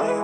Living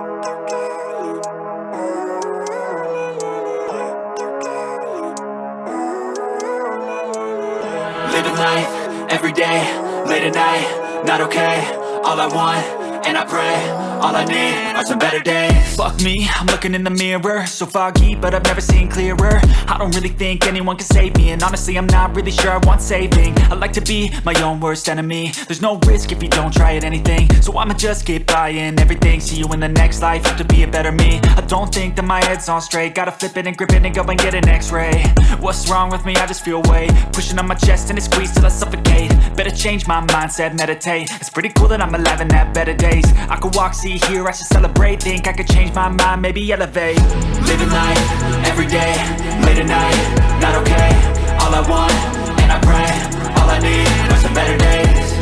life, every day, late at night, not okay. All I want, and I pray, all I need are some better days. Fuck me, I'm looking in the mirror, so foggy, but I've never seen clearer. I don't really think anyone can save me, and honestly I'm not really sure I want saving. I like to be my own worst enemy. There's no risk if you don't try at anything, so I'ma just get buying everything. See you in the next life, have to be a better me. I don't think that my head's on straight, gotta flip it and grip it and go and get an x-ray. What's wrong with me? I just feel weight pushing on my chest and it squeezes till I suffocate. Better change my mindset, meditate. It's pretty cool that I'm alive and have better days. I could walk, see, hear, I should celebrate. Think I could change my mind, maybe elevate. Living life, every day, late at night, not okay. All I want, and I pray, all I need are some better days.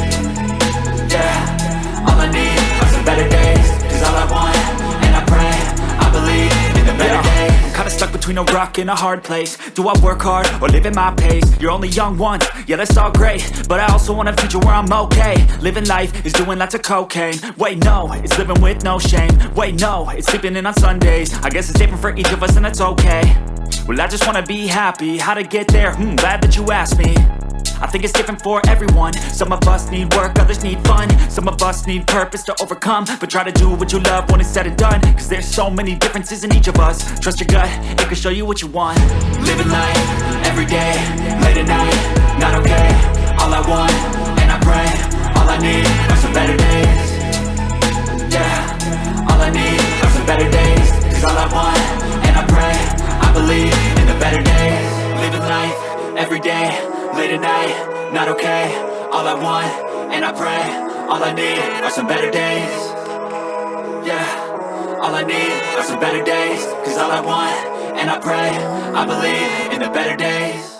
Yeah, all I need are some better days. Cause all I want, and I pray, I believe in the better days. I'm kinda stuck between a rock and a hard place. Do I work hard or live at my pace? You're only young once, yeah that's all great, but I also want a future where I'm okay. Living life is doing lots of cocaine. Wait no, it's living with no shame. Wait no, it's sleeping in on Sundays. I guess it's different for each of us and that's okay. Well I just wanna be happy, how to get there? Glad that you asked me. I think it's different for everyone. Some of us need work, others need fun. Some of us need purpose to overcome. But try to do what you love when it's said and done. Cause there's so many differences in each of us. Trust your gut, it can show you what you want. Living life, every day, late at night, not okay. All I want, and I pray, all I need are some better days. Yeah, all I need are some better days. Cause all I want, and I pray, I believe in the better days. Living life, every day, late at night, not okay. All I want, and I pray, all I need are some better days. Yeah, all I need are some better days. Cause all I want, and I pray, I believe in the better days.